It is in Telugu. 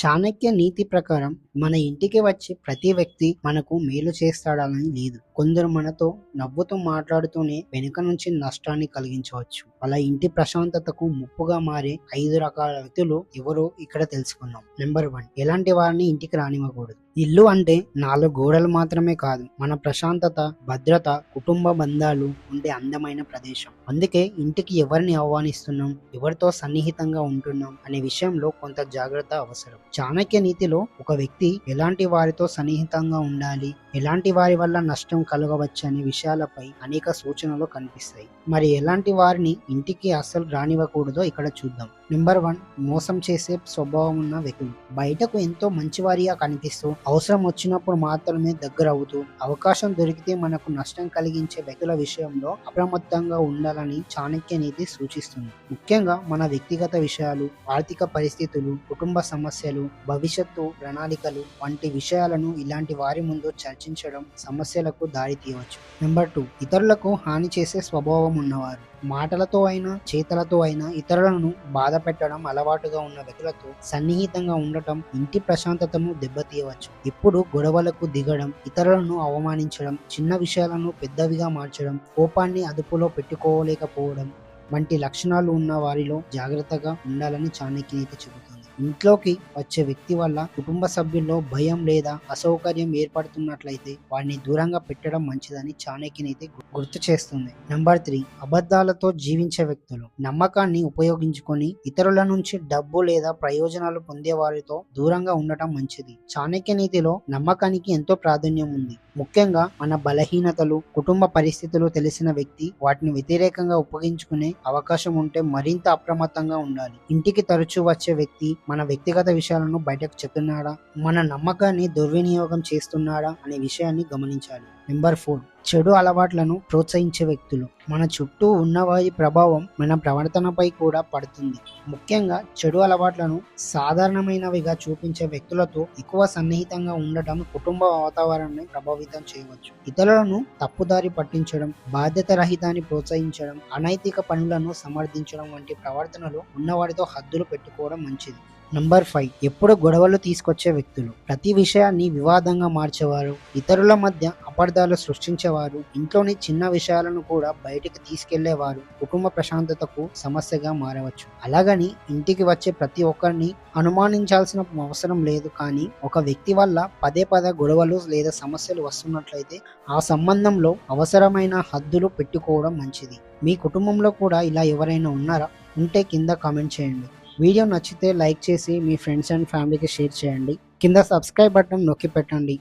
చాణక్య నీతి ప్రకారం మన ఇంటికి వచ్చే ప్రతి వ్యక్తి మనకు మేలు చేస్తాడని లేదు. కొందరు మనతో నవ్వుతూ మాట్లాడుతూనే వెనుక నుంచి నష్టాన్ని కలిగించవచ్చు. అలా ఇంటి ప్రశాంతతకు ముప్పుగా మారే 5 రకాల వ్యక్తులు ఎవరో ఇక్కడ తెలుసుకుందాం. నెంబర్ 1, ఎలాంటి వారిని ఇంటికి రానివ్వకూడదు. ఇల్లు అంటే 4 గోడలు మాత్రమే కాదు, మన ప్రశాంతత, భద్రత, కుటుంబ బంధాలు ఉండే అందమైన ప్రదేశం. అందుకే ఇంటికి ఎవరిని ఆహ్వానిస్తున్నాం, ఎవరితో సన్నిహితంగా ఉంటున్నాం అనే విషయంలో కొంత జాగ్రత్త అవసరం. చాణక్య నీతిలో ఒక వ్యక్తి ఎలాంటి వారితో సన్నిహితంగా ఉండాలి, ఎలాంటి వారి వల్ల నష్టం కలగవచ్చు అనే విషయాలపై అనేక సూచనలు కనిపిస్తాయి. మరి ఎలాంటి వారిని ఇంటికి అస్సలు రానివ్వకూడదో ఇక్కడ చూద్దాం. నెంబర్ 1, మోసం చేసే స్వభావం ఉన్న వ్యక్తులు. బయటకు ఎంతో మంచివారిగా కనిపిస్తూ అవసరం వచ్చినప్పుడు మాత్రమే దగ్గర అవుతూ అవకాశం దొరికితే మనకు నష్టం కలిగించే వ్యక్తుల విషయంలో అప్రమత్తంగా ఉండాలని చాణక్య నీతి సూచిస్తుంది. ముఖ్యంగా మన వ్యక్తిగత విషయాలు, ఆర్థిక పరిస్థితులు, కుటుంబ సమస్యలు, భవిష్యత్తు ప్రణాళికలు వంటి విషయాలను ఇలాంటి వారి ముందు చర్చించడం సమస్యలకు దారి తీయవచ్చు. నెంబర్ 2, ఇతరులకు హాని చేసే స్వభావం ఉన్నవారు. మాటలతో అయినా చేతలతో అయినా ఇతరులను బాధ పెట్టడం అలవాటుగా ఉన్న వ్యక్తులతో సన్నిహితంగా ఉండటం ఇంటి ప్రశాంతతను దెబ్బతీయవచ్చు. ఎప్పుడు గొడవలకు దిగడం, ఇతరులను అవమానించడం, చిన్న విషయాలను పెద్దవిగా మార్చడం, కోపాన్ని అదుపులో పెట్టుకోలేకపోవడం వంటి లక్షణాలు ఉన్న వారిలో జాగ్రత్తగా ఉండాలని చాణక్య నీతి చెబుతుంది. ఇంట్లోకి వచ్చే వ్యక్తి వల్ల కుటుంబ సభ్యుల్లో భయం లేదా అసౌకర్యం ఏర్పడుతున్నట్లయితే వారిని దూరంగా పెట్టడం మంచిదని చాణక్య నీతి గుర్తు చేస్తుంది. నెంబర్ 3, అబద్ధాలతో జీవించే వ్యక్తులు. నమ్మకాన్ని ఉపయోగించుకొని ఇతరుల నుంచి డబ్బు లేదా ప్రయోజనాలు పొందే వారితో దూరంగా ఉండటం మంచిది. చాణక్య నీతిలో నమ్మకానికి ఎంతో ప్రాధాన్యం ఉంది. ముఖ్యంగా మన బలహీనతలు, కుటుంబ పరిస్థితులు తెలిసిన వ్యక్తి వాటిని వ్యతిరేకంగా ఉపయోగించుకునే అవకాశం ఉంటే మరింత అప్రమత్తంగా ఉండాలి. ఇంటికి తరచూ వచ్చే వ్యక్తి మన వ్యక్తిగత విషయాలను బయటకు చెప్తున్నాడా, మన నమ్మకాన్ని దుర్వినియోగం చేస్తున్నాడా అనే విషయాన్ని గమనించాలి. నెంబర్ 4, చెడు అలవాట్లను ప్రోత్సహించే వ్యక్తులు. మన చుట్టూ ఉన్నవారి ప్రభావం మన ప్రవర్తనపై కూడా పడుతుంది. ముఖ్యంగా చెడు అలవాట్లను సాధారణమైనవిగా చూపించే వ్యక్తులతో ఎక్కువ సన్నిహితంగా ఉండటం కుటుంబ వాతావరణాన్ని ప్రభావితం చేయవచ్చు. ఇతరులను తప్పుదారి పట్టించడం, బాధ్యత రహితాన్ని ప్రోత్సహించడం, అనైతిక పనులను సమర్థించడం వంటి ప్రవర్తనలు ఉన్నవారితో హద్దులు పెట్టుకోవడం మంచిది. నంబర్ 5, ఎప్పుడు గొడవలు తీసుకొచ్చే వ్యక్తులు. ప్రతి విషయాన్ని వివాదంగా మార్చేవారు, ఇతరుల మధ్య అపార్థాలు సృష్టించేవారు, ఇంట్లోని చిన్న విషయాలను కూడా బయటికి తీసుకెళ్లేవారు కుటుంబ ప్రశాంతతకు సమస్యగా మారవచ్చు. అలాగని ఇంటికి వచ్చే ప్రతి ఒక్కరిని అనుమానించాల్సిన అవసరం లేదు. కానీ ఒక వ్యక్తి వల్ల పదే గొడవలు లేదా సమస్యలు వస్తున్నట్లయితే ఆ సంబంధంలో అవసరమైన హద్దులు పెట్టుకోవడం మంచిది. మీ కుటుంబంలో కూడా ఇలా ఎవరైనా ఉన్నారా? ఉంటే కింద కామెంట్ చేయండి. వీడియో నచ్చితే లైక్ చేసి మీ ఫ్రెండ్స్ అండ్ ఫ్యామిలీకి షేర్ చేయండి. కింద సబ్స్క్రైబ్ బటన్ నొక్కి పెట్టండి.